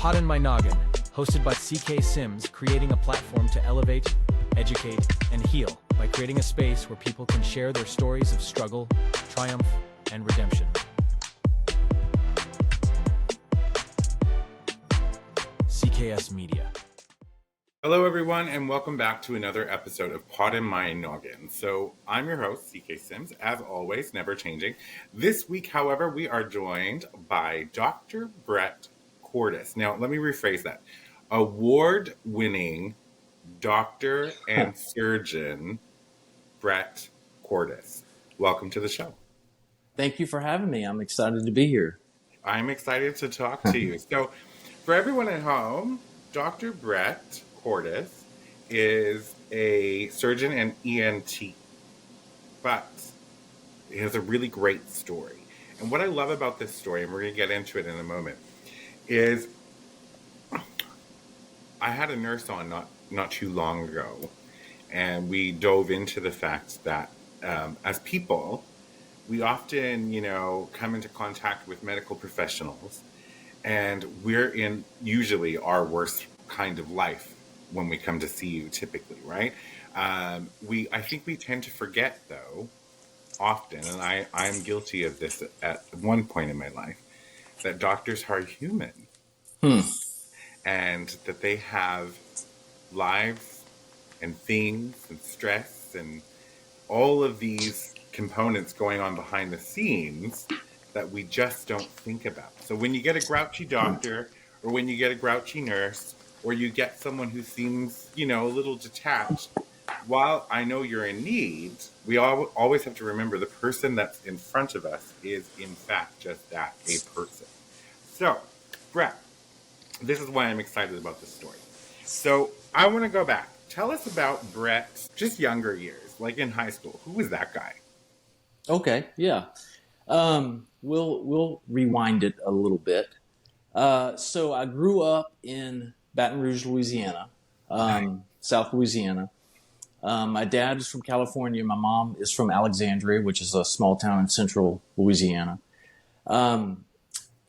Poddin My Noggin, hosted by CK Sims, creating a platform to elevate, educate, and heal by creating a space where people can share their stories of struggle, triumph, and redemption. CKS Media. Hello, everyone, and welcome back to another episode of Poddin My Noggin. So I'm your host, CK Sims, as always, never changing. This week, however, we are joined by Dr. Brett Cordis. Now, let me rephrase that. Award-winning doctor and surgeon, Brett Cordis. Welcome to the show. Thank you for having me. I'm excited to be here. I'm excited to talk to you. So, for everyone at home, Dr. Brett Cordis is a surgeon and ENT, but he has a really great story. And what I love about this story, and we're going to get into it in a moment, is I had a nurse on not too long ago, and we dove into the fact that as people, we often, come into contact with medical professionals, and we're in usually our worst kind of life when we come to see you, typically, right? I think we tend to forget, though, often, and I'm guilty of this at one point in my life, that doctors are human, and that they have lives and things and stress and all of these components going on behind the scenes that we just don't think about. So when you get a grouchy doctor, or when you get a grouchy nurse, or you get someone who seems, a little detached, while I know you're in need, we always have to remember the person that's in front of us is, in fact, just that, a person. So, Brett, this is why I'm excited about this story. So, I want to go back. Tell us about Brett's just younger years, like in high school. Who was that guy? Okay, yeah. We'll rewind it a little bit. So I grew up in Baton Rouge, Louisiana, South Louisiana. My dad is from California. My mom is from Alexandria, which is a small town in central Louisiana.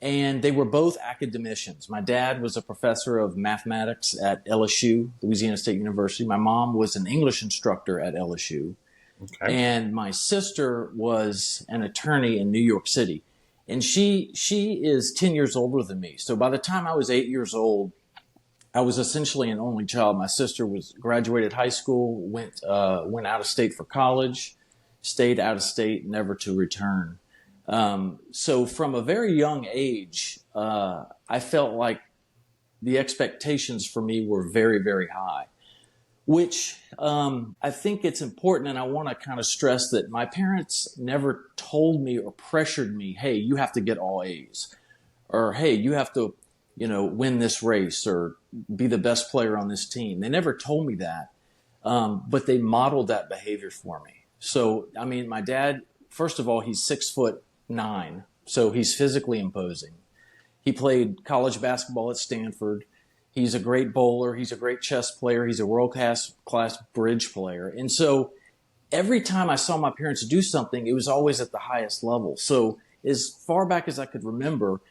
And they were both academicians. My dad was a professor of mathematics at LSU, Louisiana State University. My mom was an English instructor at LSU. Okay. And my sister was an attorney in New York City. And she is 10 years older than me. So by the time I was 8 years old, I was essentially an only child. My sister graduated high school, went out of state for college, stayed out of state, never to return. So from a very young age, I felt like the expectations for me were very, very high, which I think it's important. And I want to kind of stress that my parents never told me or pressured me, hey, you have to get all A's, or hey, you have to, win this race or be the best player on this team. They never told me that, but they modeled that behavior for me. So, my dad, first of all, he's 6'9", so he's physically imposing. He played college basketball at Stanford. He's a great bowler. He's a great chess player. He's a world-class bridge player. And so every time I saw my parents do something, it was always at the highest level. So as far back as I could remember,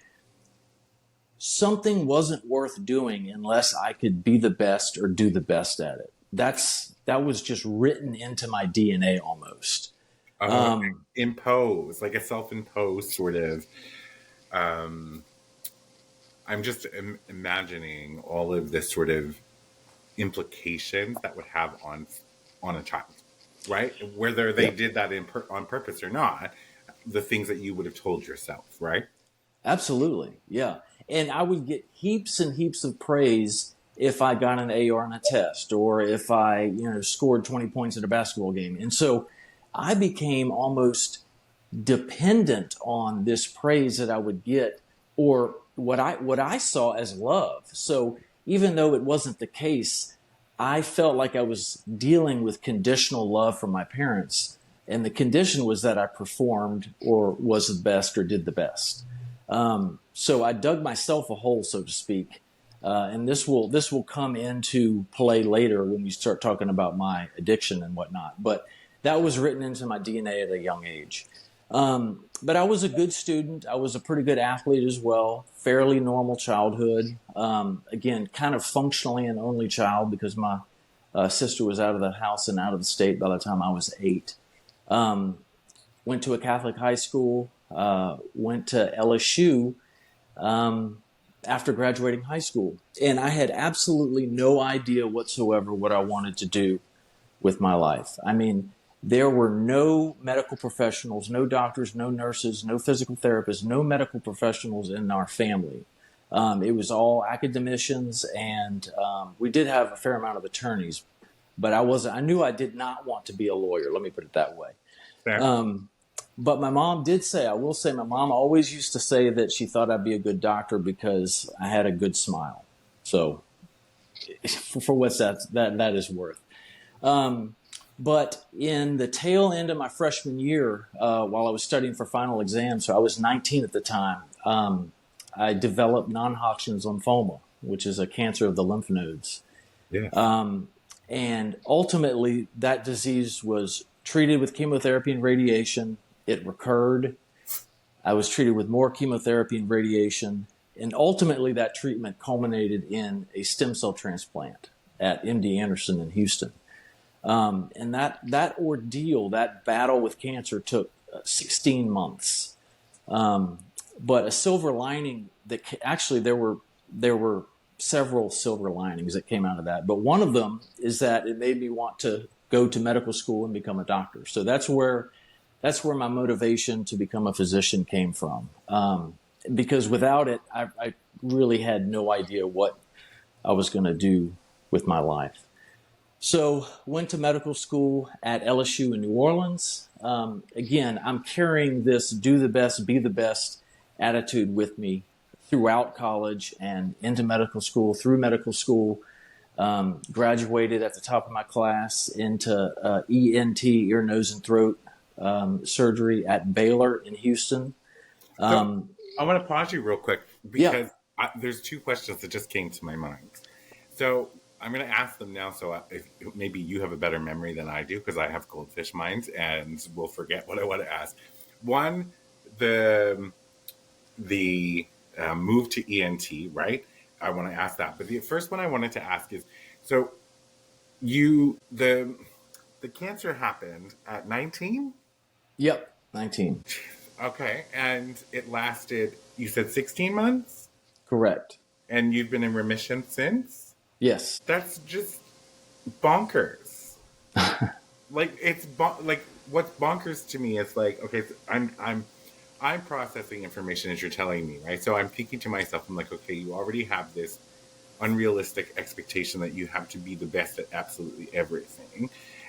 something wasn't worth doing unless I could be the best or do the best at it. That was just written into my DNA almost. Imposed, like a self-imposed sort of. I'm just imagining all of this sort of implications that would have on a child, right? Whether they did that on purpose or not, the things that you would have told yourself, right? Absolutely, yeah. And I would get heaps and heaps of praise if I got an A on a test, or if I, scored 20 points in a basketball game. And so I became almost dependent on this praise that I would get, or what I saw as love. So even though it wasn't the case, I felt like I was dealing with conditional love from my parents. And the condition was that I performed or was the best or did the best. So I dug myself a hole, so to speak. And this will come into play later when we start talking about my addiction and whatnot. But that was written into my DNA at a young age. But I was a good student. I was a pretty good athlete as well. Fairly normal childhood. Again, kind of functionally an only child because my sister was out of the house and out of the state by the time I was 8. Went to a Catholic high school. Went to LSU after graduating high school. And I had absolutely no idea whatsoever what I wanted to do with my life. I mean, there were no medical professionals, no doctors, no nurses, no physical therapists, no medical professionals in our family. It was all academicians, and we did have a fair amount of attorneys, but I knew I did not want to be a lawyer. Let me put it that way. But my mom did say, I will say, my mom always used to say that she thought I'd be a good doctor because I had a good smile. So for what that is worth. But in the tail end of my freshman year, while I was studying for final exams, so I was 19 at the time, I developed non-Hodgkin's lymphoma, which is a cancer of the lymph nodes. Yeah. And ultimately, that disease was treated with chemotherapy and radiation. It recurred. I was treated with more chemotherapy and radiation. And ultimately, that treatment culminated in a stem cell transplant at MD Anderson in Houston. And that ordeal, that battle with cancer took 16 months. But a silver lining that actually there were several silver linings that came out of that. But one of them is that it made me want to go to medical school and become a doctor. So that's where my motivation to become a physician came from. Because without it, I really had no idea what I was going to do with my life. So went to medical school at LSU in New Orleans. Again, I'm carrying this do the best, be the best attitude with me throughout college and into medical school, through medical school. Graduated at the top of my class into ENT, ear, nose, and throat surgery at Baylor in Houston. So I want to pause you real quick because there's 2 questions that just came to my mind. So I'm going to ask them now, so if maybe you have a better memory than I do, because I have goldfish minds and will forget what I want to ask. One, the move to ENT, right? I want to ask that. But the first one I wanted to ask is, so the cancer happened at 19? Yep, 19. Okay, and it lasted, you said 16 months? Correct. And you've been in remission since? Yes. That's just bonkers. Like what's bonkers to me is like, okay, so I'm processing information as you're telling me, right? So I'm thinking to myself, I'm like, okay, you already have this unrealistic expectation that you have to be the best at absolutely everything,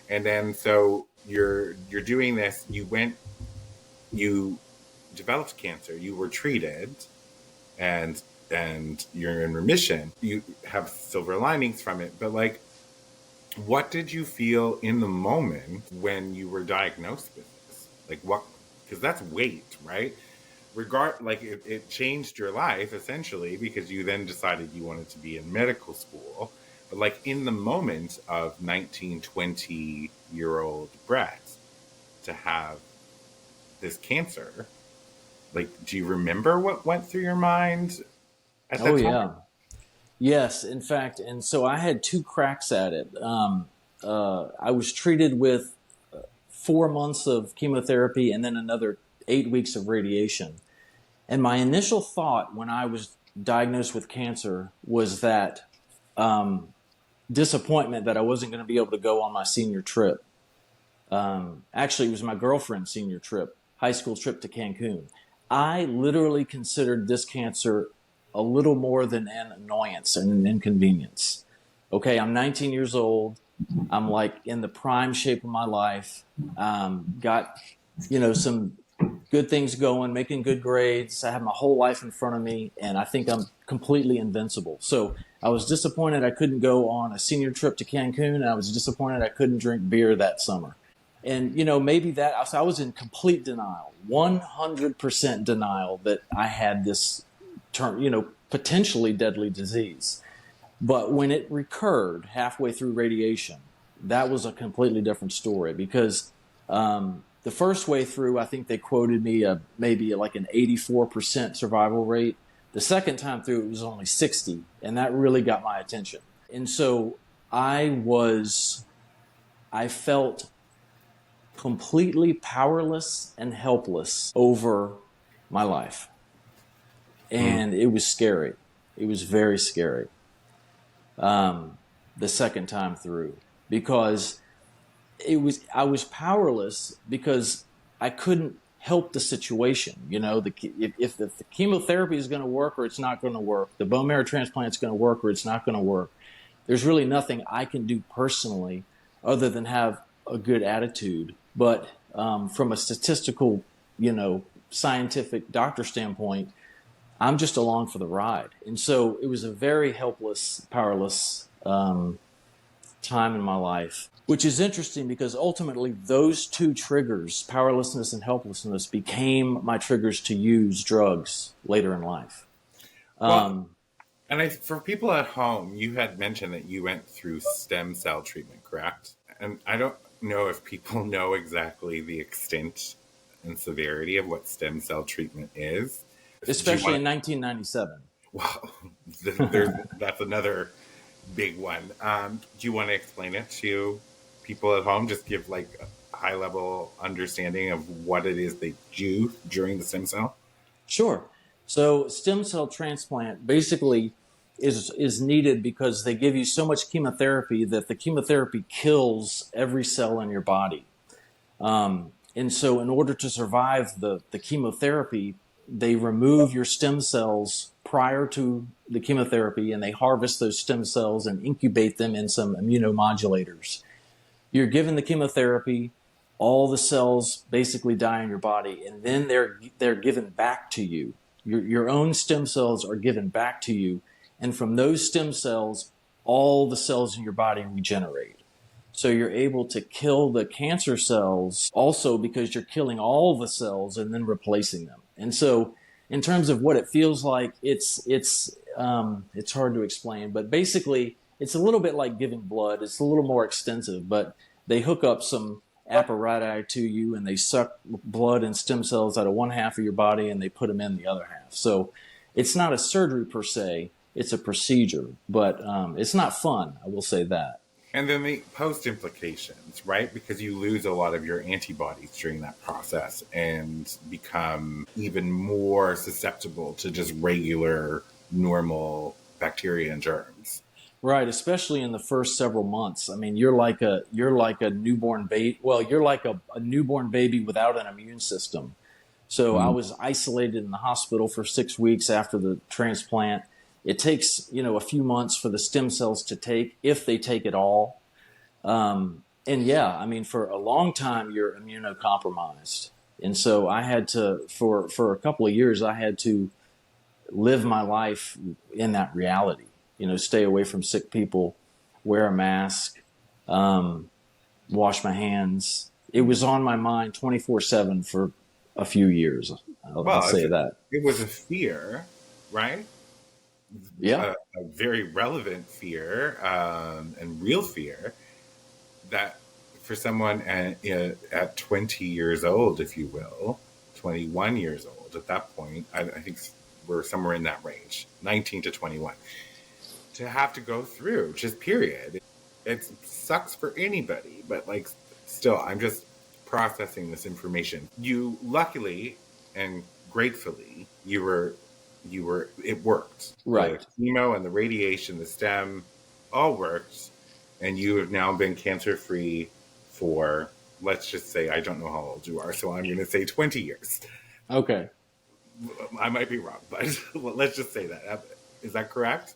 and then so you're doing this. You developed cancer. You were treated, and you're in remission. You have silver linings from it, but like, what did you feel in the moment when you were diagnosed with this? Like what? Because that's weight, right? It changed your life essentially because you then decided you wanted to be in medical school. But like in the moment of 19, 20-year-old Brett to have this cancer, like, do you remember what went through your mind at that time? Yeah. Yes, in fact, and so I had 2 cracks at it. I was treated with 4 months of chemotherapy and then another 8 weeks of radiation. And my initial thought when I was diagnosed with cancer was that disappointment that I wasn't going to be able to go on my senior trip. Actually, it was my girlfriend's senior trip, high school trip to Cancun. I literally considered this cancer a little more than an annoyance and an inconvenience. Okay, I'm 19 years old. I'm like in the prime shape of my life. Got, some good things going, making good grades. I have my whole life in front of me, and I think I'm completely invincible. So I was disappointed I couldn't go on a senior trip to Cancun, and I was disappointed I couldn't drink beer that summer. And, maybe I was in complete denial, 100% denial that I had this potentially deadly disease. But when it recurred halfway through radiation, that was a completely different story because the first way through, I think they quoted me maybe like an 84% survival rate. The second time through, it was only 60, and that really got my attention. And so I felt completely powerless and helpless over my life. And it was scary. It was very scary. The second time through, because I was powerless because I couldn't help the situation. You know, if the chemotherapy is going to work or it's not going to work, the bone marrow transplant is going to work or it's not going to work. There's really nothing I can do personally other than have a good attitude. But from a statistical, scientific doctor standpoint, I'm just along for the ride. And so it was a very helpless, powerless time in my life, which is interesting because ultimately those two triggers, powerlessness and helplessness, became my triggers to use drugs later in life. And for people at home, you had mentioned that you went through stem cell treatment, correct? And I don't know if people know exactly the extent and severity of what stem cell treatment is. Especially in 1997. Wow, that's another big one. Do you want to explain it to people at home? Just give like a high level understanding of what it is they do during the stem cell? Sure. So stem cell transplant basically is needed because they give you so much chemotherapy that the chemotherapy kills every cell in your body. And so in order to survive the chemotherapy, they remove your stem cells prior to the chemotherapy, and they harvest those stem cells and incubate them in some immunomodulators. You're given the chemotherapy, all the cells basically die in your body, and then they're given back to you. Your own stem cells are given back to you, and from those stem cells, all the cells in your body regenerate. So you're able to kill the cancer cells also because you're killing all the cells and then replacing them. And so in terms of what it feels like, it's hard to explain, but basically it's a little bit like giving blood. It's a little more extensive, but they hook up some apparatus to you and they suck blood and stem cells out of one half of your body and they put them in the other half. So it's not a surgery per se, it's a procedure, but it's not fun, I will say that. And then the post implications, right? Because you lose a lot of your antibodies during that process and become even more susceptible to just regular, normal bacteria and germs. Right, especially in the first several months. I mean, you're like a newborn baby. Well, you're like a newborn baby without an immune system. So I was isolated in the hospital for 6 weeks after the transplant. It takes, a few months for the stem cells to take, if they take at all. And yeah, I mean, for a long time, you're immunocompromised. And so I had to, for a couple of years, I had to live my life in that reality. Stay away from sick people, wear a mask, wash my hands. It was on my mind 24/7 for a few years. I'll say that. It was a fear, right? Yeah. A very relevant fear and real fear that for someone at 20 years old, if you will, 21 years old at that point, I think we're somewhere in that range, 19 to 21, to have to go through, just period. It sucks for anybody, but like still, I'm just processing this information. You luckily and gratefully, it worked. Right. The chemo and the radiation, the stem, all worked. And you have now been cancer-free for, let's just say, I don't know how old you are, so I'm going to say 20 years. Okay. I might be wrong, but let's just say that. Is that correct?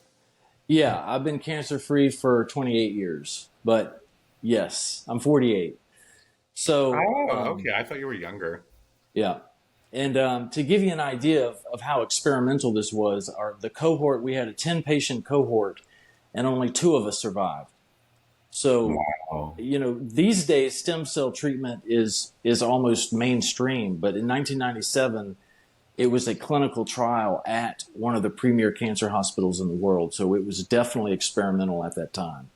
Yeah, I've been cancer-free for 28 years, but yes, I'm 48. So, okay. I thought you were younger. Yeah. And to give you an idea of how experimental this was, the cohort, we had a 10-patient cohort, and only 2 of us survived. So, wow. These days, stem cell treatment is almost mainstream, but in 1997, it was a clinical trial at one of the premier cancer hospitals in the world. So it was definitely experimental at that time.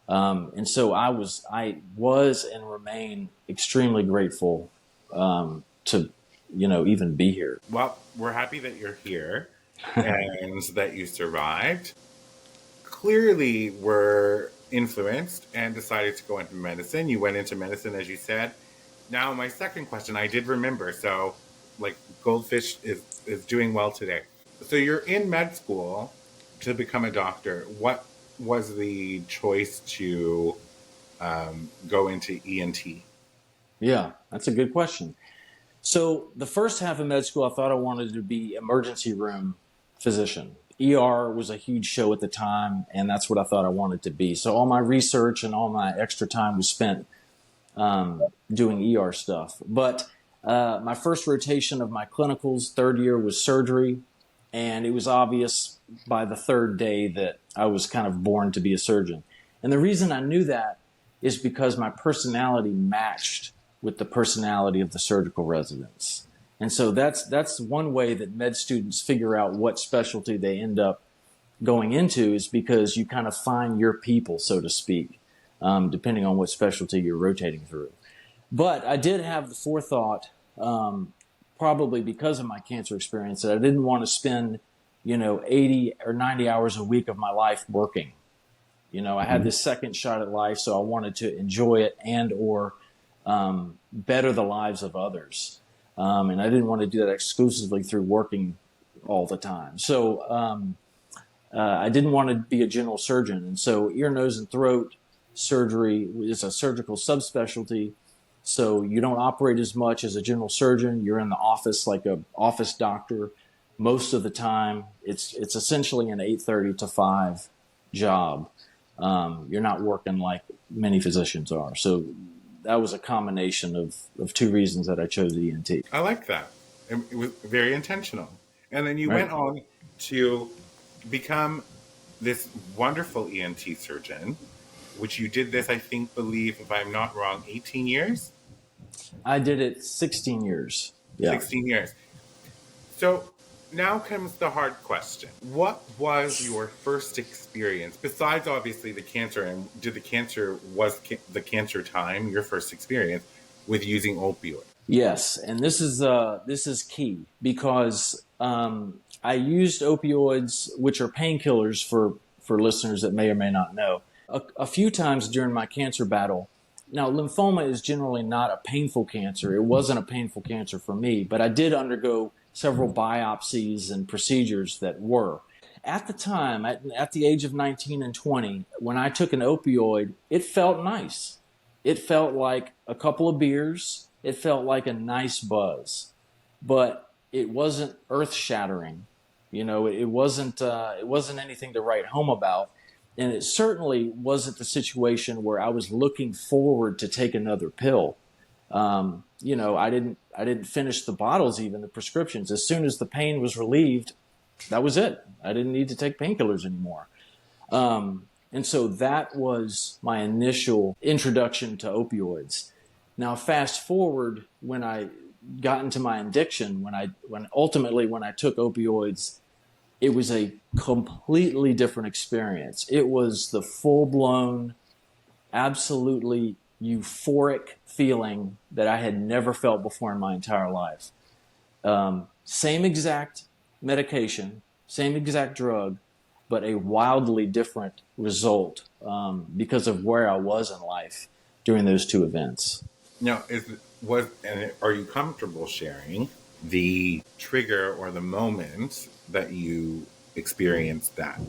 And so I was and remain extremely grateful to, even be here. Well, we're happy that you're here and that you survived. Clearly were influenced and decided to go into medicine. You went into medicine, as you said. Now, my second question, I did remember. So, like, Goldfish is doing well today. So you're in med school to become a doctor. What was the choice to go into ENT? Yeah, that's a good question. So the first half of med school, I thought I wanted to be emergency room physician. ER was a huge show at the time, and that's what I thought I wanted to be. So all my research and all my extra time was spent doing ER stuff. But my first rotation of my clinicals, third year, was surgery, and it was obvious by the third day that I was kind of born to be a surgeon. And the reason I knew that is because my personality matched with the personality of the surgical residents. And so that's one way that med students figure out what specialty they end up going into, is because you kind of find your people, so to speak, depending on what specialty you're rotating through. But I did have the forethought, probably because of my cancer experience, that I didn't want to spend, 80 or 90 hours a week of my life working. I had this second shot at life, so I wanted to enjoy it and or better the lives of others. And I didn't want to do that exclusively through working all the time. So I didn't want to be a general surgeon. And so ear, nose, and throat surgery is a surgical subspecialty. So you don't operate as much as a general surgeon. You're in the office like an office doctor most of the time. It's essentially an 8:30 to 5 job. You're not working like many physicians are. So that was a combination of two reasons that I chose ENT. I like that. It was very intentional. And then you went on to become this wonderful ENT surgeon, which you did this, I believe, if I'm not wrong, 18 years? I did it 16 years. Yeah. 16 years. So now comes the hard question. What was your first experience, besides obviously the cancer, and was the cancer time your first experience with using opioids? Yes, and this is key, because I used opioids, which are painkillers for listeners that may or may not know, a few times during my cancer battle. Now, lymphoma is generally not a painful cancer. It wasn't a painful cancer for me, but I did undergo several biopsies and procedures that were. At the time, at the age of 19 and 20, when I took an opioid, it felt nice. It felt like a couple of beers. It felt like a nice buzz, but it wasn't earth-shattering. It wasn't anything to write home about. And it certainly wasn't the situation where I was looking forward to take another pill. I didn't finish the bottles, even the prescriptions. As soon as the pain was relieved, that was it. I didn't need to take painkillers anymore. And so that was my initial introduction to opioids. Now, fast forward, when I got into my addiction, when I took opioids, it was a completely different experience. It was the full-blown, absolutely euphoric feeling that I had never felt before in my entire life. Same exact medication, same exact drug, but a wildly different result because of where I was in life during those two events. Now, are you comfortable sharing the trigger or the moment that you experienced that,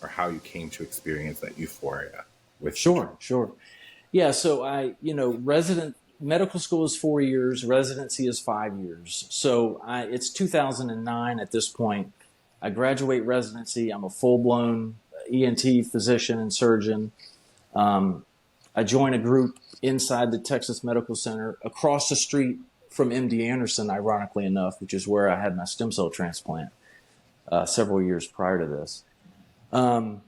or how you came to experience that euphoria with? Sure. Yeah. So medical school is 4 years, residency is 5 years. So it's 2009 at this point. I graduate residency. I'm a full-blown ENT physician and surgeon. I join a group inside the Texas Medical Center across the street from MD Anderson, ironically enough, which is where I had my stem cell transplant several years prior to this. And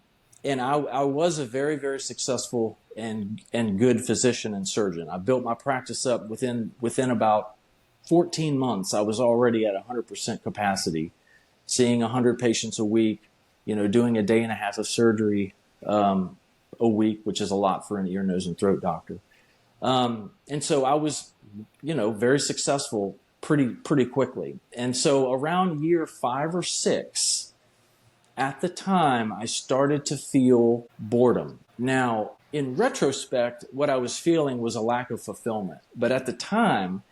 I was a very, very successful and good physician and surgeon. I built my practice up within about 14 months. I was already at 100% capacity, seeing 100 patients a week, doing a day and a half of surgery a week, which is a lot for an ear, nose, and throat doctor. And so I was, very successful pretty quickly. And so around year 5 or 6, at the time, I started to feel boredom. Now, in retrospect, what I was feeling was a lack of fulfillment. But at the time,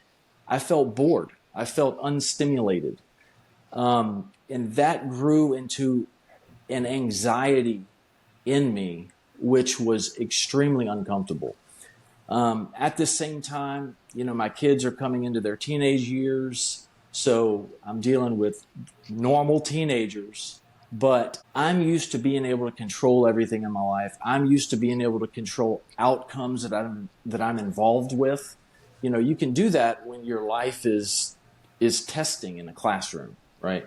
I felt bored. I felt unstimulated. And that grew into an anxiety in me, which was extremely uncomfortable. At the same time, my kids are coming into their teenage years. So I'm dealing with normal teenagers, but I'm used to being able to control everything in my life. I'm used to being able to control outcomes that I'm involved with. You can do that when your life is testing in a classroom, right?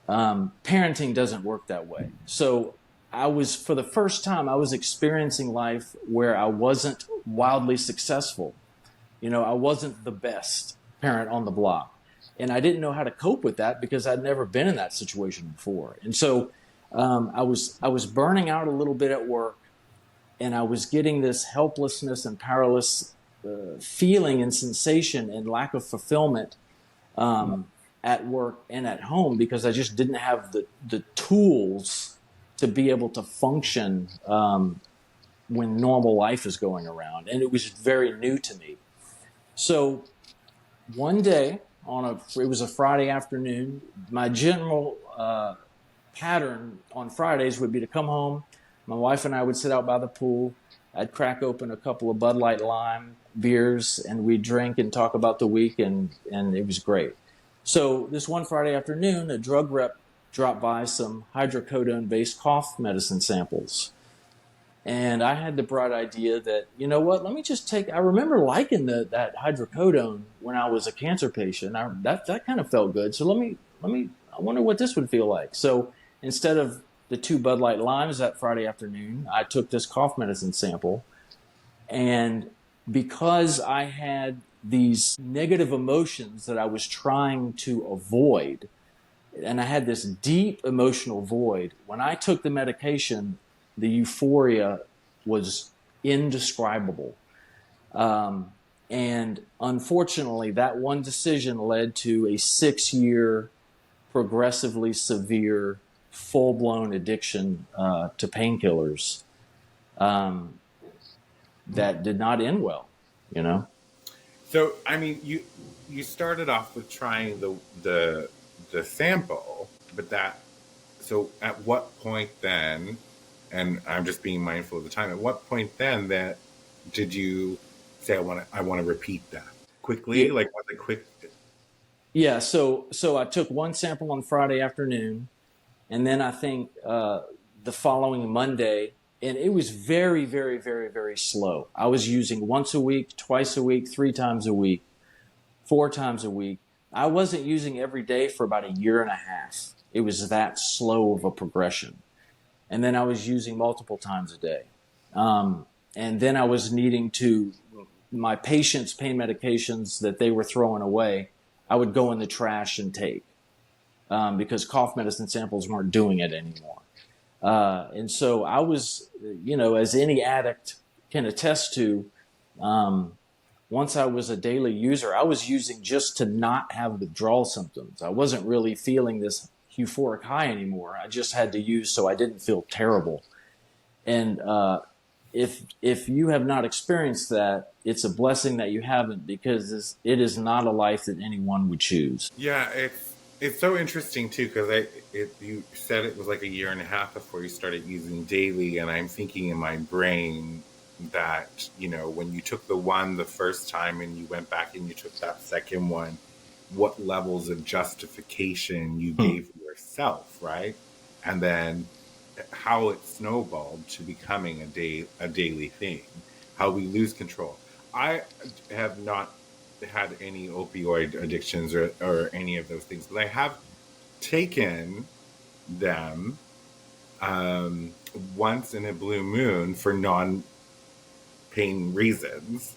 Parenting doesn't work that way. So for the first time, I was experiencing life where I wasn't wildly successful. I wasn't the best parent on the block. And I didn't know how to cope with that because I'd never been in that situation before. And so I was burning out a little bit at work, and I was getting this helplessness and powerless feeling and sensation and lack of fulfillment at work and at home because I just didn't have the tools to be able to function when normal life is going around. And it was very new to me. So one day it was a Friday afternoon, my general pattern on Fridays would be to come home. My wife and I would sit out by the pool. I'd crack open a couple of Bud Light Lime beers and we'd drink and talk about the week, and it was great. So this one Friday afternoon, a drug rep dropped by some hydrocodone-based cough medicine samples. And I had the bright idea that, let me just I remember liking that hydrocodone when I was a cancer patient. That kind of felt good. So I wonder what this would feel like. So instead of the 2 Bud Light Limes that Friday afternoon, I took this cough medicine sample. And because I had these negative emotions that I was trying to avoid, and I had this deep emotional void, when I took the medication, the euphoria was indescribable. And unfortunately, that one decision led to a 6-year, progressively severe, full-blown addiction to painkillers that did not end well, So, I mean, you started off with trying the sample, but so at what point then, and I'm just being mindful of the time, at what point then that did you say, I want to repeat that quickly? Yeah. Like, was it quick? Yeah. So I took one sample on Friday afternoon, and then I think the following Monday, and it was very, very, very, very slow. I was using once a week, twice a week, 3 times a week, 4 times a week. I wasn't using every day for about 1.5 years. It was that slow of a progression. And then I was using multiple times a day. And then I was needing my patients' pain medications that they were throwing away, I would go in the trash and take because cough medicine samples weren't doing it anymore. And so I was, as any addict can attest to, once I was a daily user, I was using just to not have withdrawal symptoms. I wasn't really feeling this euphoric high anymore. I just had to use so I didn't feel terrible. And if you have not experienced that, it's a blessing that you haven't, because it is not a life that anyone would choose. Yeah, it's so interesting too, because you said it was like 1.5 years before you started using daily, and I'm thinking in my brain that, when you took the first time and you went back and you took that second one, what levels of justification you gave yourself, right? And then how it snowballed to becoming a daily thing, how we lose control. I have not had any opioid addictions or any of those things, but I have taken them once in a blue moon for non-pain reasons,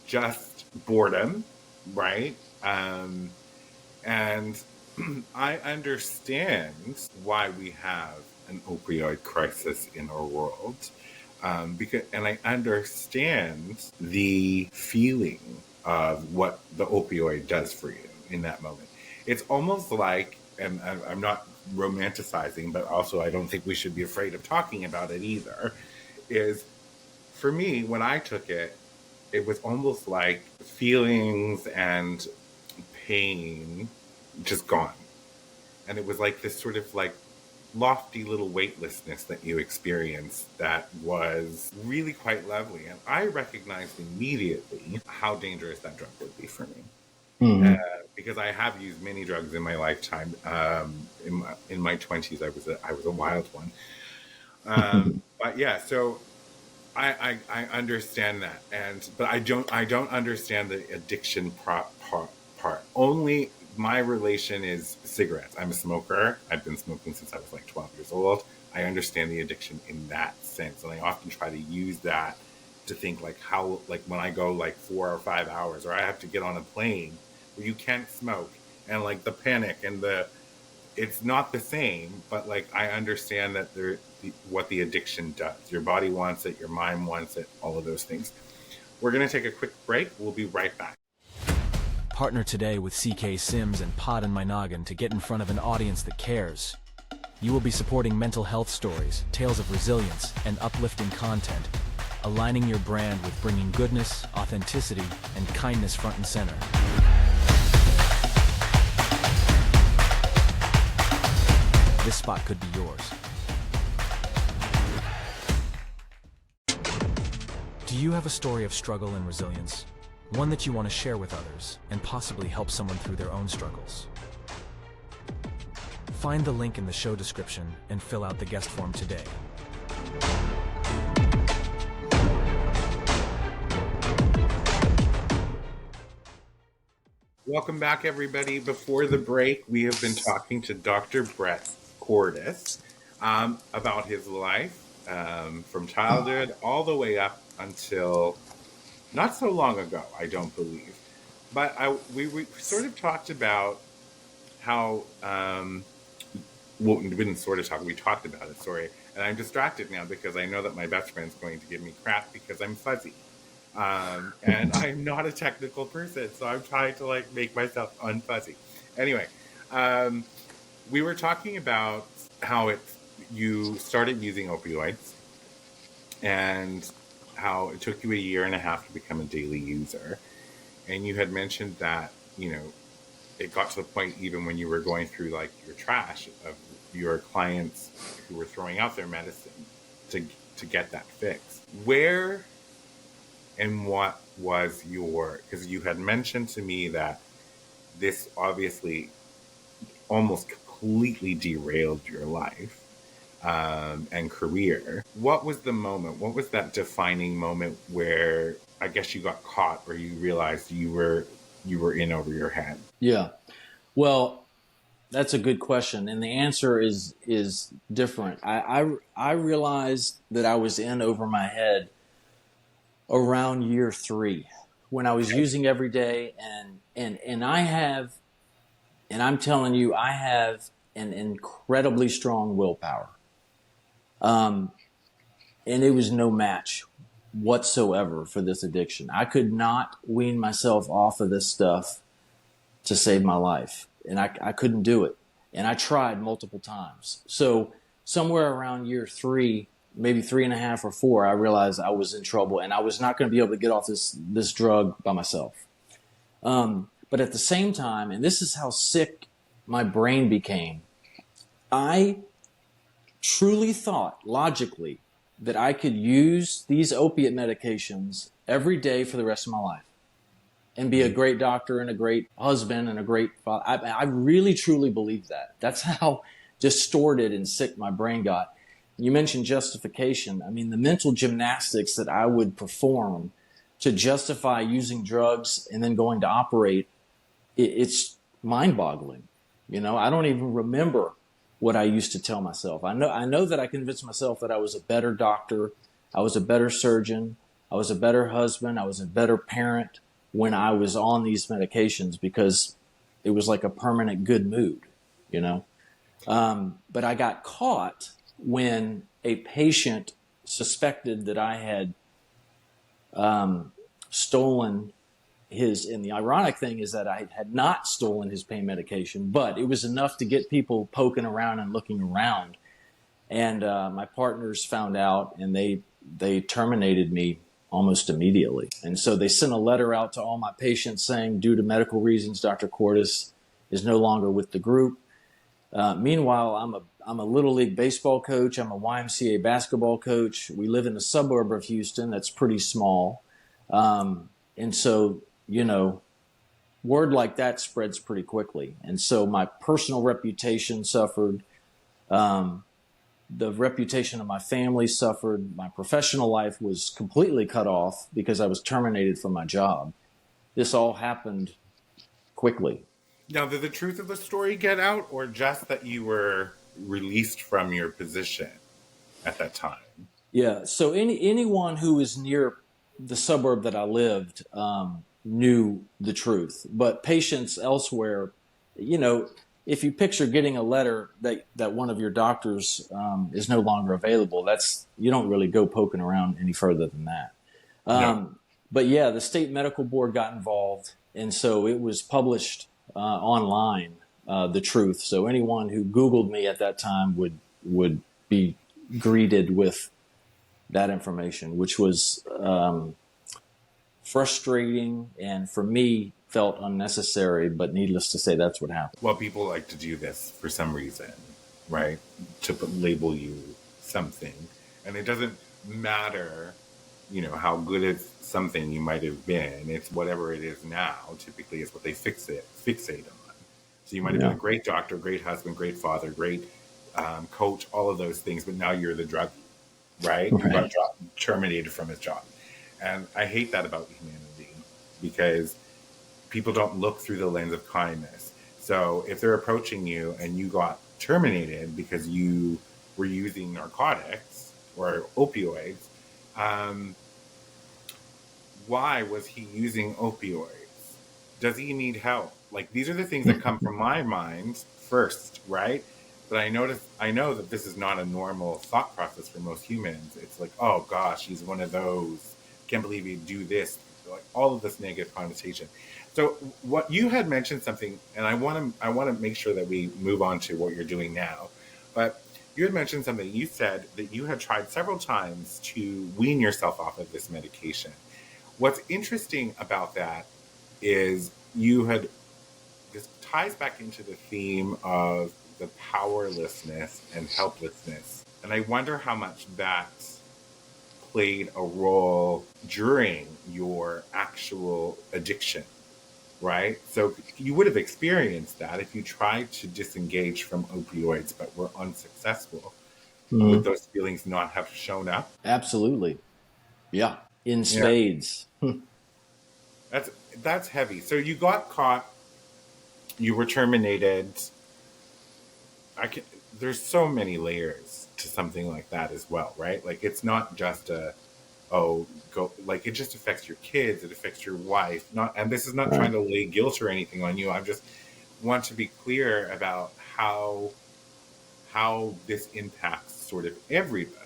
just boredom, right? And I understand why we have an opioid crisis in our world. And I understand the feeling of what the opioid does for you in that moment. It's almost like, and I'm not romanticizing, but also I don't think we should be afraid of talking about it either, is for me, when I took it, it was almost like feelings and pain just gone. And it was like this sort of like lofty little weightlessness that you experienced that was really quite lovely. And I recognized immediately how dangerous that drug would be for me. Mm-hmm. Because I have used many drugs in my lifetime. In my 20s, I was a wild one. But yeah, so I understand that, but I don't understand the addiction part. Only my relation is cigarettes. I'm a smoker. I've been smoking since I was like 12 years old. I understand the addiction in that sense, and I often try to use that to think like how, like when I go like 4 or 5 hours, or I have to get on a plane where you can't smoke, and like the panic and it's not the same, but like I understand that what the addiction does. Your body wants it, your mind wants it, all of those things. We're going to take a quick break. We'll be right back. Partner today with CK Sims and Poddin My Noggin to get in front of an audience that cares. You will be supporting mental health stories, tales of resilience, and uplifting content, aligning your brand with bringing goodness, authenticity, and kindness front and center. This spot could be yours. Do you have a story of struggle and resilience? One that you want to share with others and possibly help someone through their own struggles? Find the link in the show description and fill out the guest form today. Welcome back, everybody. Before the break, we have been talking to Dr. Brett Cordis about his life from childhood all the way up until not so long ago, I don't believe. But we sort of talked about how, well, we didn't sort of talk, we talked about it, sorry. And I'm distracted now because I know that my best friend's going to give me crap because I'm fuzzy. And I'm not a technical person, so I'm trying to like make myself unfuzzy. Anyway, we were talking about how you started using opioids and how it took you 1.5 years to become a daily user. And you had mentioned that, you know, it got to the point even when you were going through like your trash of your clients who were throwing out their medicine to get that fix. Where and what was because you had mentioned to me that this obviously almost completely derailed your life and career. What was the moment? What was that defining moment where I guess you got caught or you realized you were in over your head? Yeah. Well, that's a good question, and the answer is different. I realized that I was in over my head around year 3 when I was using every day, and I'm telling you, I have an incredibly strong willpower. And it was no match whatsoever for this addiction. I could not wean myself off of this stuff to save my life. And I couldn't do it. And I tried multiple times. So somewhere around year 3, maybe 3.5 or 4, I realized I was in trouble and I was not going to be able to get off this drug by myself. But at the same time, and this is how sick my brain became, I truly thought logically that I could use these opiate medications every day for the rest of my life and be a great doctor and a great husband and a great father. I really truly believed that. That's how distorted and sick my brain got. You mentioned justification. I mean, the mental gymnastics that I would perform to justify using drugs and then going to operate, it's mind-boggling. You know, I don't even remember what I used to tell myself. I know that I convinced myself that I was a better doctor, I was a better surgeon, I was a better husband, I was a better parent when I was on these medications because it was like a permanent good mood, you know. But I got caught when a patient suspected that I had stolen his, and the ironic thing is that I had not stolen his pain medication, but it was enough to get people poking around and looking around. And my partners found out, and they terminated me almost immediately. And so they sent a letter out to all my patients saying, due to medical reasons, Dr. Cordes is no longer with the group. Meanwhile, I'm a Little League baseball coach. I'm a YMCA basketball coach. We live in a suburb of Houston that's pretty small. And so, you know, word like that spreads pretty quickly. And so my personal reputation suffered. The reputation of my family suffered. My professional life was completely cut off because I was terminated from my job. This all happened quickly. Now, did the truth of the story get out, or just that you were released from your position at that time? Yeah. So anyone who was near the suburb that I lived knew the truth. But patients elsewhere, you know, if you picture getting a letter that one of your doctors is no longer available, you don't really go poking around any further than that. No. But yeah, the state medical board got involved, and so it was published online, the truth. So anyone who Googled me at that time would be greeted with that information, which was frustrating, and for me felt unnecessary, but needless to say, that's what happened. Well, people like to do this for some reason, right? To label you something. And it doesn't matter, you know, how good at something you might have been. It's whatever it is now, typically is what they fixate on. So you might have been a great doctor, great husband, great father, great coach, all of those things, but now you're the drug, right? You got terminated from his job. And I hate that about humanity, because people don't look through the lens of kindness. So if they're approaching you and you got terminated because you were using narcotics or opioids, why was he using opioids? Does he need help? Like, these are the things that come from my mind first, right? But I know that this is not a normal thought process for most humans. It's like, oh gosh, he's one of those. Can't believe he'd do this. Like, all of this negative connotation. So what you had mentioned something, and I want to make sure that we move on to what you're doing now. But you had mentioned something. You said that you had tried several times to wean yourself off of this medication. What's interesting about that is this ties back into the theme of the powerlessness and helplessness. And I wonder how much that played a role during your actual addiction, right? So you would have experienced that if you tried to disengage from opioids but were unsuccessful. Would those feelings not have shown up? Absolutely. Yeah. In spades. Yeah. That's heavy. So you got caught, you were terminated. There's so many layers to something like that as well, right? Like, it's not just it just affects your kids, it affects your wife. And this is not trying to lay guilt or anything on you. I just want to be clear about how this impacts sort of everybody.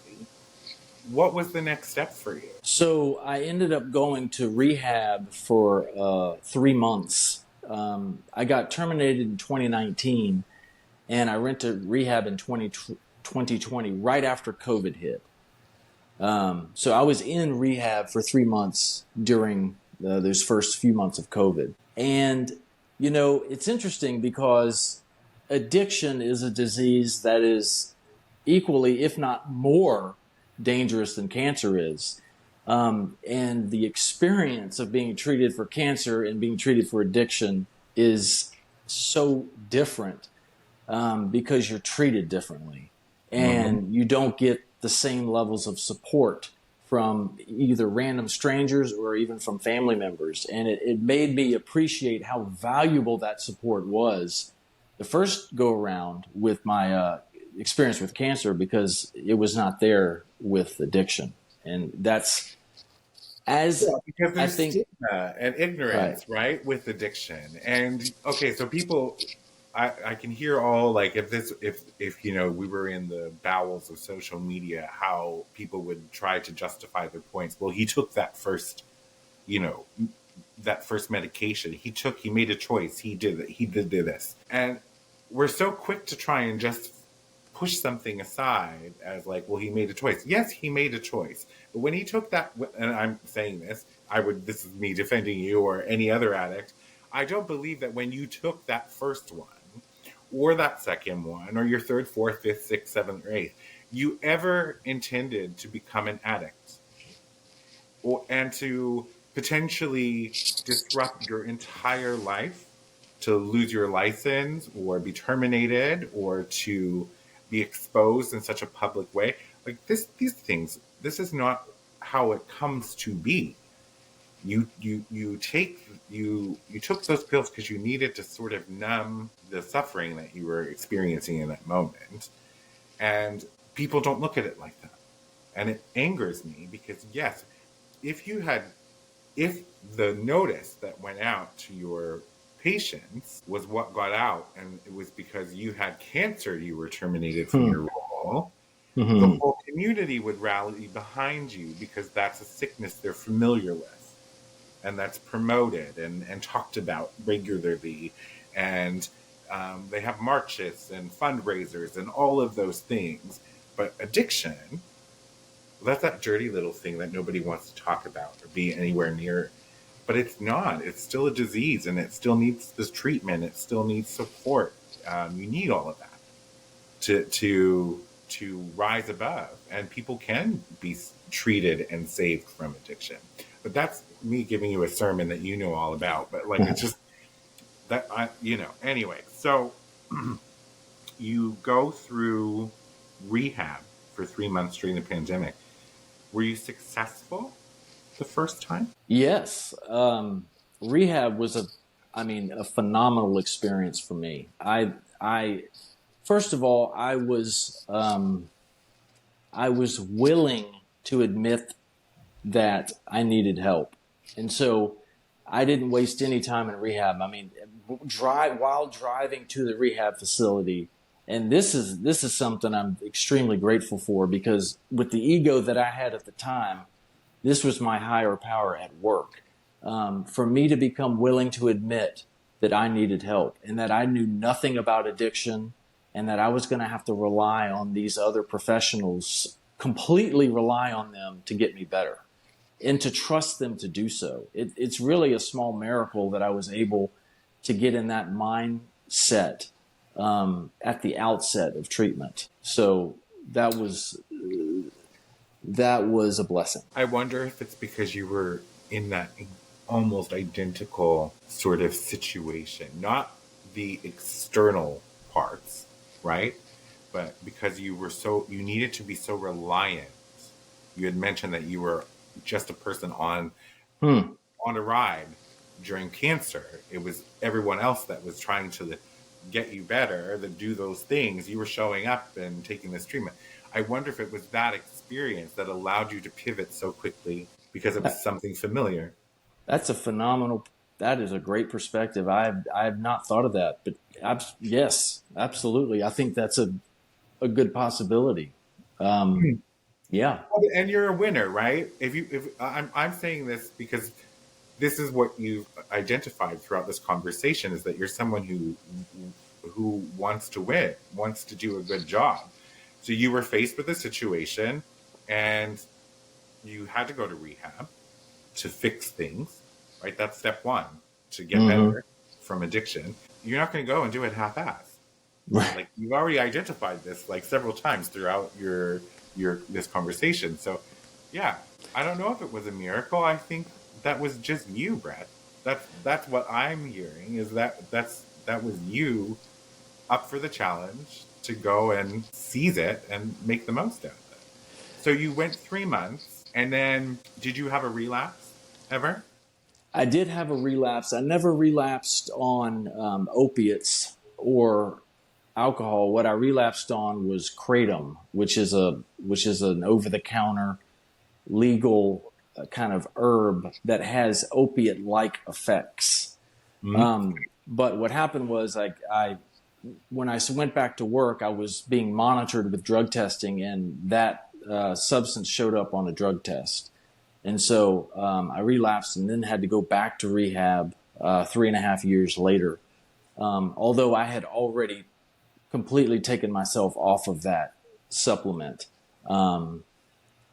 What was the next step for you? So I ended up going to rehab for 3 months. I got terminated in 2019, and I went to rehab in 2020, right after COVID hit. So I was in rehab for 3 months during those first few months of COVID. And, you know, it's interesting because addiction is a disease that is equally, if not more, dangerous than cancer is. And the experience of being treated for cancer and being treated for addiction is so different because you're treated differently. And you don't get the same levels of support from either random strangers or even from family members. And it made me appreciate how valuable that support was the first go around with my experience with cancer, because it was not there with addiction. And that's because there's stigma and ignorance, right, with addiction. And okay, so people I can hear all, like, if you know, we were in the bowels of social media, how people would try to justify their points. Well, he took that first, you know, that first medication. He made a choice. He did it. He did this. And we're so quick to try and just push something aside as like, well, he made a choice. Yes, he made a choice. But when he took that, and I'm saying this, this is me defending you or any other addict. I don't believe that when you took that first one or that second one or your third, fourth, fifth, sixth, seventh, or eighth, you ever intended to become an addict and to potentially disrupt your entire life, to lose your license or be terminated or to be exposed in such a public way. Like these things, this is not how it comes to be. You took those pills because you needed to sort of numb the suffering that you were experiencing in that moment. And people don't look at it like that. And it angers me because, yes, if the notice that went out to your patients was what got out, and it was because you had cancer, you were terminated from your role, the whole community would rally behind you because that's a sickness they're familiar with. And that's promoted and talked about regularly. And they have marches and fundraisers and all of those things. But addiction, that's that dirty little thing that nobody wants to talk about or be anywhere near. But it's not. It's still a disease, and it still needs this treatment. It still needs support. You need all of that to rise above. And people can be treated and saved from addiction. But that's me giving you a sermon that you know all about. But like, it's just that anyway. So you go through rehab for 3 months during the pandemic. Were you successful the first time? Yes. Rehab was a phenomenal experience for me. First of all, I was willing to admit that I needed help. And so I didn't waste any time in rehab. I mean, while driving to the rehab facility, and this is something I'm extremely grateful for, because with the ego that I had at the time, this was my higher power at work. For me to become willing to admit that I needed help and that I knew nothing about addiction and that I was going to have to rely on these other professionals, completely rely on them to get me better and to trust them to do so. It's really a small miracle that I was able to get in that mindset at the outset of treatment. So that was a blessing. I wonder if it's because you were in that almost identical sort of situation, not the external parts, right? But because you needed to be so reliant. You had mentioned that you were just a person on a ride during cancer. It was everyone else that was trying to get you better, to do those things. You were showing up and taking this treatment. I wonder if it was that experience that allowed you to pivot so quickly because it was something familiar. That is a great perspective. I have not thought of that, but yes, absolutely. I think that's a good possibility. Yeah. And you're a winner, right? I'm saying this because this is what you've identified throughout this conversation, is that you're someone who wants to win, wants to do a good job. So you were faced with a situation and you had to go to rehab to fix things, right? That's step one, to get better from addiction. You're not going to go and do it half-assed. Right. Like, you've already identified this like several times throughout this conversation. So yeah, I don't know if it was a miracle. I think that was just you, Brett. That's what I'm hearing, is that was you up for the challenge to go and seize it and make the most out of it. So you went 3 months, and then did you have a relapse ever? I did have a relapse. I never relapsed on opiates or alcohol. What I relapsed on was kratom, which is an over-the-counter legal kind of herb that has opiate-like effects. But what happened was I when I went back to work, I was being monitored with drug testing, and that substance showed up on a drug test. And so I relapsed and then had to go back to rehab 3.5 years later. Although I had already completely taken myself off of that supplement.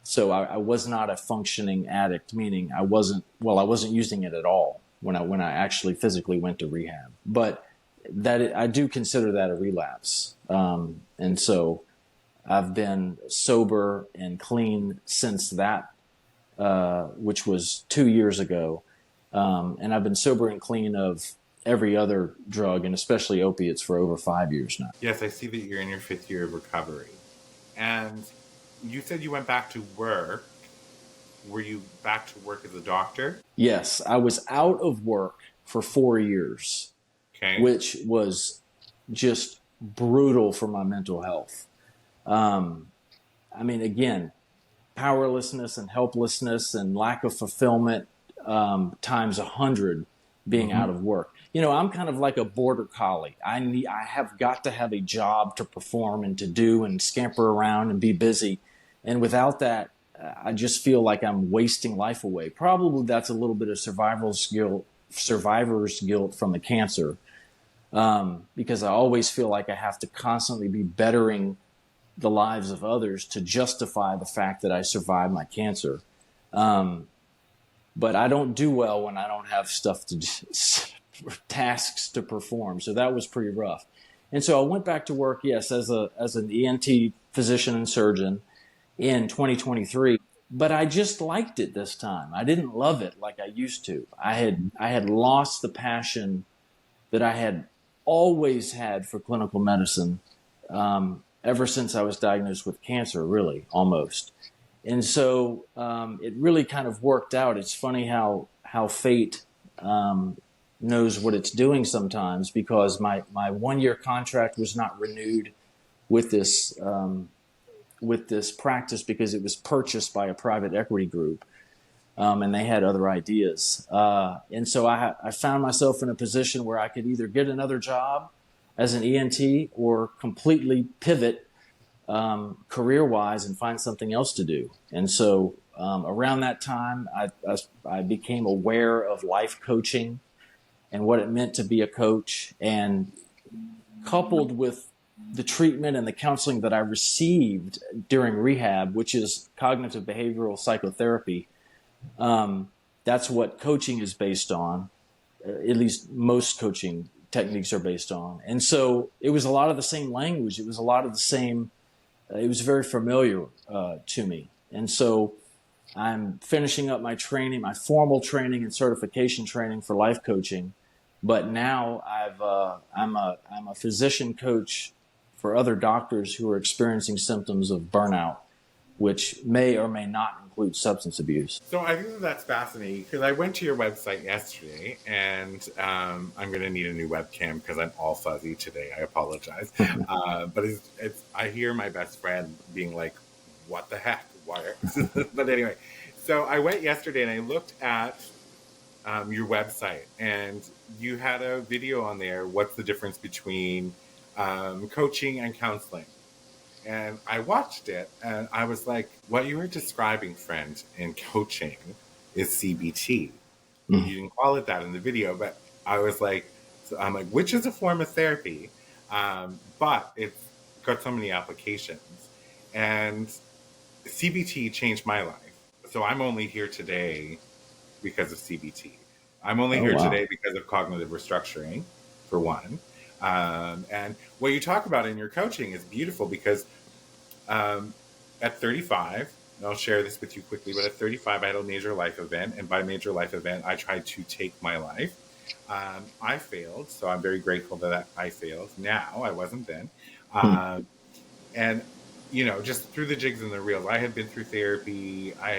So I was not a functioning addict, meaning I wasn't using it at all when I actually physically went to rehab. But I do consider that a relapse. And so I've been sober and clean since that, which was 2 years ago. And I've been sober and clean of every other drug, and especially opiates, for over 5 years now. Yes, I see that you're in your 5th year of recovery. And you said you went back to work. Were you back to work as a doctor? Yes, I was out of work for 4 years, which was just brutal for my mental health. I mean, again, powerlessness and helplessness and lack of fulfillment times 100 being out of work. You know, I'm kind of like a border collie. I have got to have a job to perform and to do and scamper around and be busy. And without that, I just feel like I'm wasting life away. Probably that's a little bit of survivor's guilt from the cancer, because I always feel like I have to constantly be bettering the lives of others to justify the fact that I survived my cancer. But I don't do well when I don't have tasks to perform. So that was pretty rough. And so I went back to work, yes, as an ENT physician and surgeon in 2023. But I just liked it this time. I didn't love it like I used to. I had lost the passion that I had always had for clinical medicine, ever since I was diagnosed with cancer, really, almost. And so it really kind of worked out. It's funny how fate knows what it's doing sometimes, because my 1-year contract was not renewed with this practice because it was purchased by a private equity group, and they had other ideas. And so I found myself in a position where I could either get another job as an ENT or completely pivot career-wise and find something else to do. And so around that time, I became aware of life coaching and what it meant to be a coach, and coupled with the treatment and the counseling that I received during rehab, which is cognitive behavioral psychotherapy. That's what coaching is based on. At least most coaching techniques are based on. And so it was a lot of the same language. It was a lot of the same. It was very familiar to me. And so I'm finishing up my training, my formal training and certification training for life coaching. But now I'm a physician coach for other doctors who are experiencing symptoms of burnout, which may or may not include substance abuse. So I think that's fascinating, because I went to your website yesterday, and I'm going to need a new webcam because I'm all fuzzy today. I apologize. But I hear my best friend being like, what the heck? Why? But anyway, so I went yesterday and I looked at your website, and you had a video on there. What's the difference between coaching and counseling? And I watched it, and I was like, what you were describing, friend, in coaching is CBT. You didn't call it that in the video, but I was like, I'm like, which is a form of therapy, but it's got so many applications. And CBT changed my life. So I'm only here today because of CBT. I'm only here today because of cognitive restructuring, for one. And what you talk about in your coaching is beautiful, because at 35, and I'll share this with you quickly, but at 35, I had a major life event. And by major life event, I tried to take my life. I failed. So I'm very grateful that I failed. Now, I wasn't then. And, you know, just through the jigs and the reels, I had been through therapy. I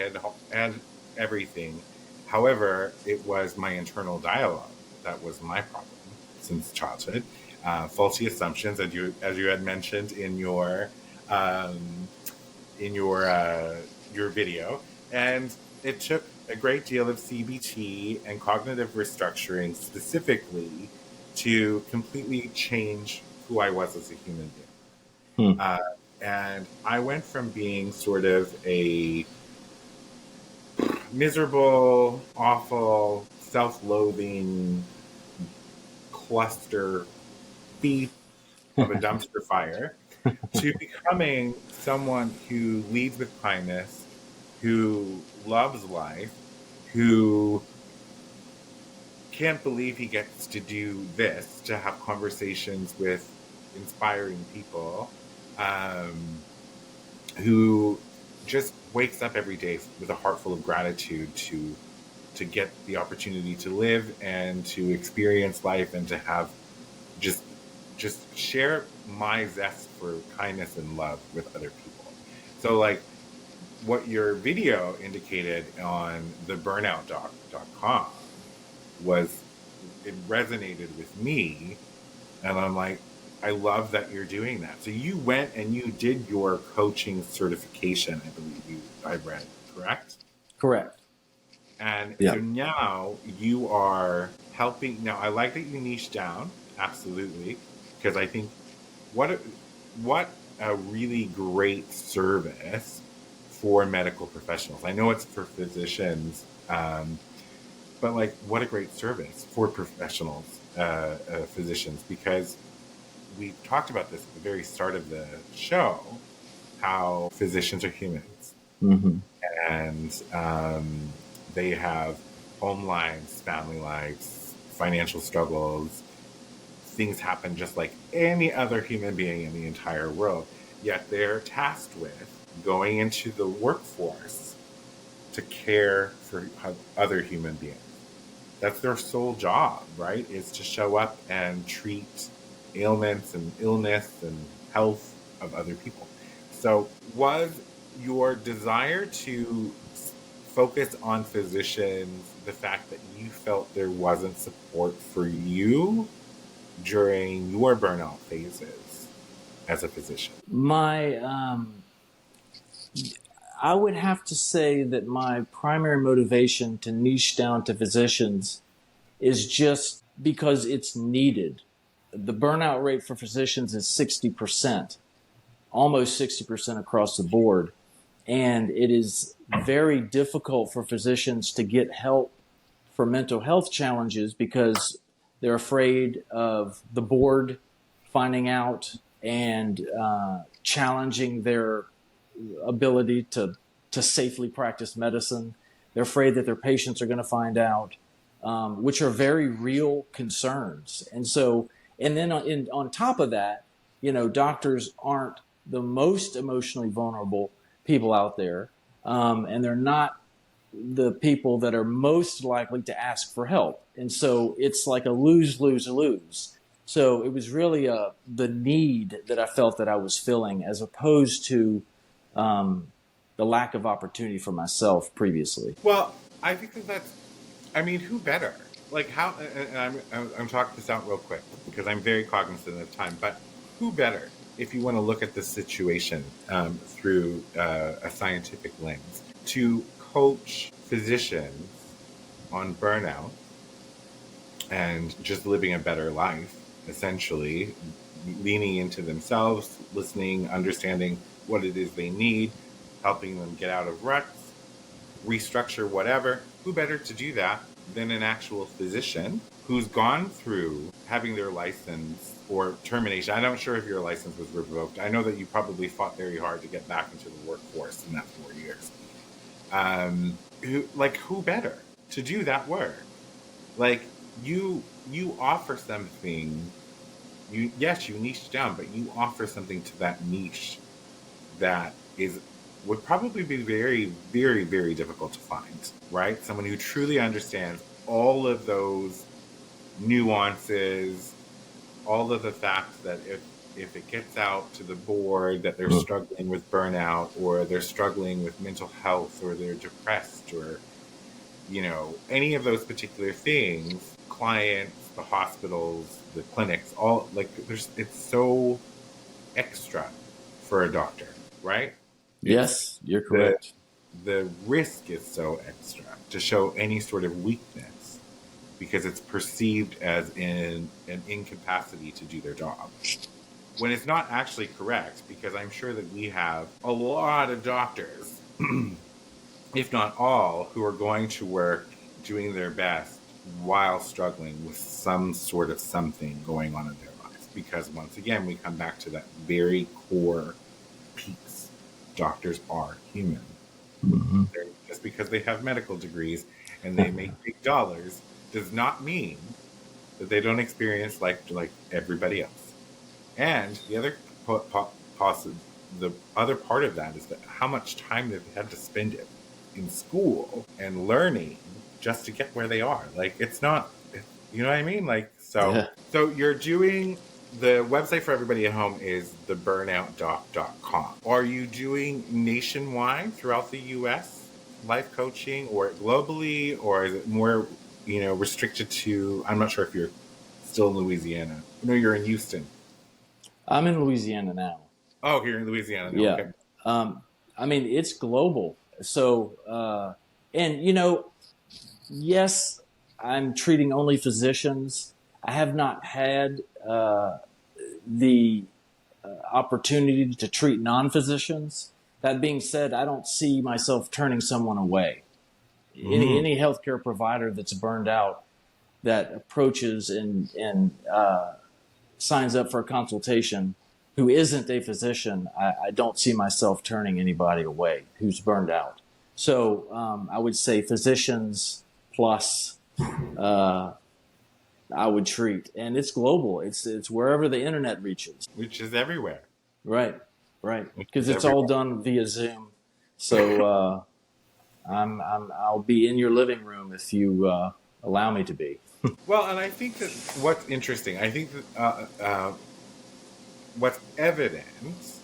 had everything. However, it was my internal dialogue that was my problem since childhood. Faulty assumptions, as you had mentioned in your video, and it took a great deal of CBT and cognitive restructuring specifically to completely change who I was as a human being. Hmm. And I went from being sort of a miserable, awful, self-loathing cluster thief of a dumpster fire to becoming someone who leads with kindness, who loves life, who can't believe he gets to do this, to have conversations with inspiring people, who just wakes up every day with a heart full of gratitude to get the opportunity to live and to experience life and to have just just share my zest for kindness and love with other people. So like what your video indicated on the burnout.com was, it resonated with me, and I'm like, I love that you're doing that. So you went and you did your coaching certification, I believe I read, correct? Correct. And Yeah. so now you are helping. Now I like that you niche down, absolutely, because I think what a, what a really great service for medical professionals. I know it's for physicians, but like what a great service for professionals, physicians, because we talked about this at the very start of the show, how physicians are humans, Mm-hmm. and they have home lives, family lives, financial struggles. Things happen just like any other human being in the entire world. Yet they're tasked with going into the workforce to care for other human beings. That's their sole job, right? Is to show up and treat ailments and illness and health of other people. So, was your desire to focus on physicians the fact that you felt there wasn't support for you during your burnout phases as a physician? I would have to say that my primary motivation to niche down to physicians is just because it's needed. The burnout rate for physicians is 60%, almost 60% across the board. And it is very difficult for physicians to get help for mental health challenges because they're afraid of the board finding out and challenging their ability to safely practice medicine. They're afraid that their patients are going to find out, which are very real concerns. And so, and then on top of that, doctors aren't the most emotionally vulnerable people out there, and they're not the people that are most likely to ask for help. And so it's like a lose, lose, lose. So it was really the need that I felt that I was filling, as opposed to the lack of opportunity for myself previously. Well, I think that's, I mean, who better? Like how, and I'm talking this out real quick because I'm very cognizant of time, but who better if you want to look at this situation through a scientific lens to coach physicians on burnout and just living a better life, essentially, leaning into themselves, listening, understanding what it is they need, helping them get out of ruts, restructure whatever. Who better to do that than an actual physician who's gone through having their license or termination? I'm not sure if your license was revoked. I know that you probably fought very hard to get back into the workforce in that 4 years. Who better to do that work? Like you offer something. You niche down, but you offer something to that niche that is would probably be very, very, very difficult to find, right? Someone who truly understands all of those nuances, all of the facts that if it gets out to the board that they're struggling with burnout or they're struggling with mental health or they're depressed or any of those particular things, clients, the hospitals, the clinics, all like it's so extra for a doctor, right? Yes, you're the correct. the risk is so extra to show any sort of weakness because it's perceived as an incapacity to do their job. when it's not actually correct, because I'm sure that we have a lot of doctors, if not all, who are going to work doing their best while struggling with some sort of something going on in their lives. Because once again, we come back to that very core piece. Doctors are human. Mm-hmm. Just because they have medical degrees and they make big dollars does not mean that they don't experience life like everybody else. And the other the other part of that is that how much time they've had to spend in school and learning just to get where they are. Like, it's not, you know what I mean? Like, Yeah. so you're doing, the website for everybody at home is theburnoutdoc.com. Are you doing nationwide throughout the US life coaching, or globally, or is it more, restricted to, I'm not sure if you're still in Louisiana. No, you're in Houston. I'm in Louisiana now. Oh, you're in Louisiana now. Yeah. Okay. I mean, it's global. So, and yes, I'm treating only physicians. I have not had the opportunity to treat non-physicians. That being said, I don't see myself turning someone away. Any healthcare provider that's burned out that approaches and signs up for a consultation who isn't a physician, I don't see myself turning anybody away who's burned out. So I would say physicians plus I would treat, and it's global. It's wherever the internet reaches. Which is everywhere. Right, because it's all done via Zoom. So I'll be in your living room if you allow me to be. Well, and I think that what's interesting, I think that what's evident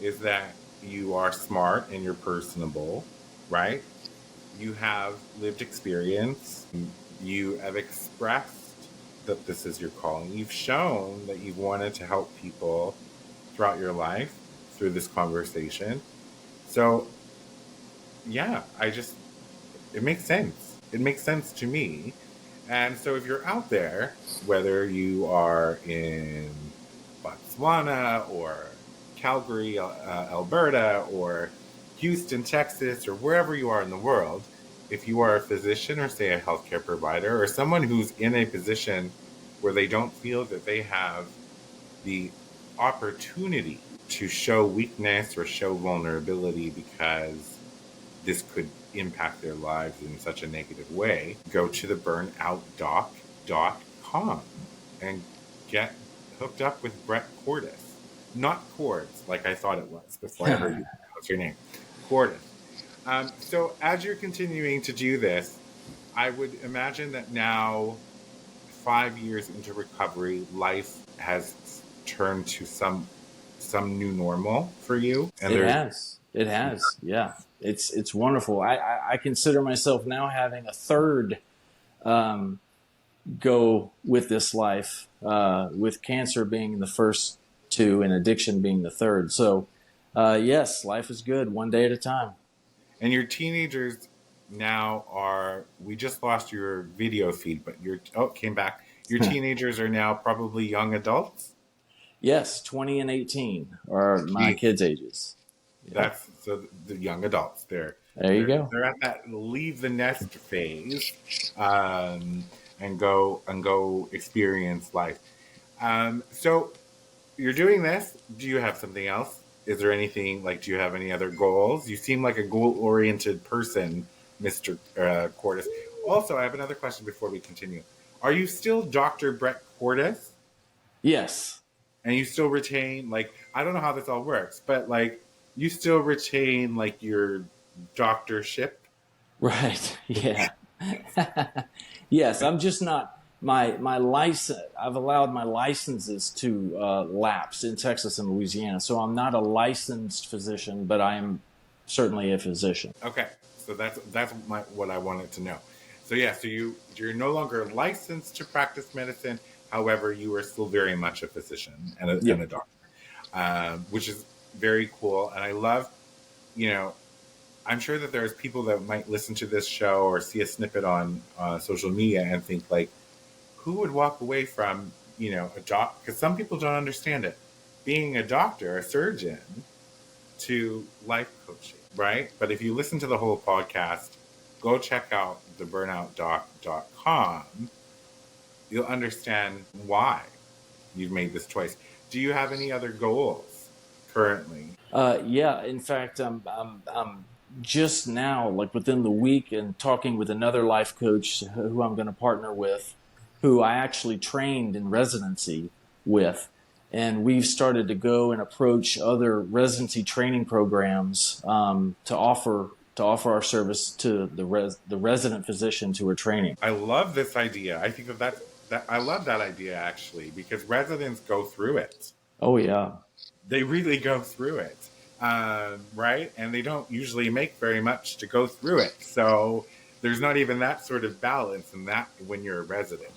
is that you are smart and you're personable, right? You have lived experience. You have expressed that this is your calling. You've shown that you've wanted to help people throughout your life through this conversation. So, yeah, it makes sense. It makes sense to me. And so if you're out there, whether you are in Botswana or Calgary, Alberta, or Houston, Texas, or wherever you are in the world, if you are a physician or, say, a healthcare provider, or someone who's in a position where they don't feel that they have the opportunity to show weakness or show vulnerability because this could impact their lives in such a negative way, go to the burnoutdoc.com and get hooked up with Brett Cordis. Not Cords, like I thought it was before I heard you pronounce your name. Cordis. So as you're continuing to do this, I would imagine that now, 5 years into recovery, life has turned to some new normal for you. And it has. Yeah. It's wonderful. I consider myself now having a third go with this life, with cancer being the first two and addiction being the third. So, yes, life is good, one day at a time. And your teenagers now we just lost your video feed, but came back. Your teenagers are now probably young adults? Yes, 20 and 18 are my kids' ages. That's so the young adults. There you go. They're at that leave the nest phase, and go experience life. So you're doing this. Do you have something else? Is there anything, like, do you have any other goals? You seem like a goal-oriented person, Mr. Cordis. Also, I have another question before we continue. Are you still Dr. Brett Cordis? Yes. And you still retain, like, I don't know how this all works, but, like, you still retain, like, your doctorship? Right. Yeah. Yes, I'm just not my license. I've allowed my licenses to lapse in Texas and Louisiana, so I'm not a licensed physician, but I am certainly a physician. Okay, so that's what I wanted to know. So yeah, so you're no longer licensed to practice medicine. However, you are still very much a physician and a doctor, which is very cool. And I love, I'm sure that there's people that might listen to this show or see a snippet on social media and think, like, who would walk away from, a job? Because some people don't understand it. being a doctor, a surgeon, to life coaching, right? But if you listen to the whole podcast, go check out theburnoutdoc.com. You'll understand why you've made this choice. Do you have any other goals currently? Yeah, in fact, I'm just now, like within the week, and talking with another life coach who I'm going to partner with, who I actually trained in residency with. And we've started to go and approach other residency training programs to offer our service to the resident physicians who are training. I love this idea. I think that I love that idea actually, because residents go through it. Oh yeah, they really go through it, right? And they don't usually make very much to go through it. So there's not even that sort of balance in that when you're a resident.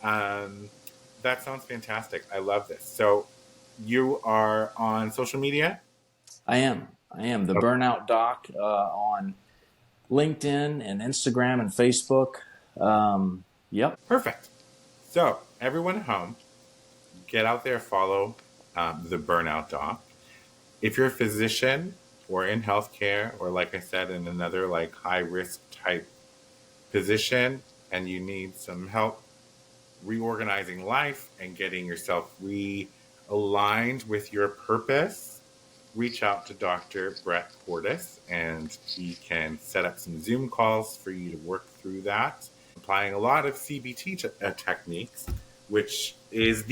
That sounds fantastic. I love this. So you are on social media? I am. The Burnout Doc on LinkedIn and Instagram and Facebook. Yep. Perfect. So everyone at home, get out there, follow the Burnout Doc. If you're a physician or in healthcare, or like I said, in another like high risk type position, and you need some help reorganizing life and getting yourself realigned with your purpose, reach out to Dr. Brett Portis, and he can set up some Zoom calls for you to work through that, applying a lot of CBT techniques, which is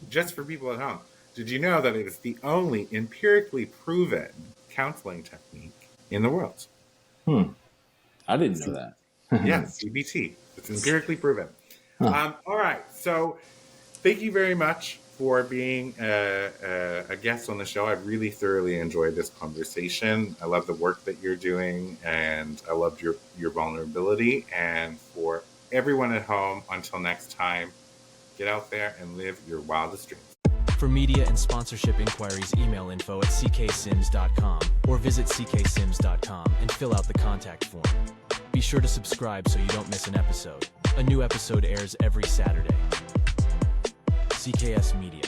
just for people at home. Did you know that it is the only empirically proven counseling technique in the world? I didn't know that. Yes, CBT. It's empirically proven. All right. So thank you very much for being a guest on the show. I've really thoroughly enjoyed this conversation. I love the work that you're doing, and I loved your vulnerability. And for everyone at home, until next time, get out there and live your wildest dreams. For media and sponsorship inquiries, email info@ccsims.com or visit ccsims.com and fill out the contact form. Be sure to subscribe so you don't miss an episode. A new episode airs every Saturday. CKS Media.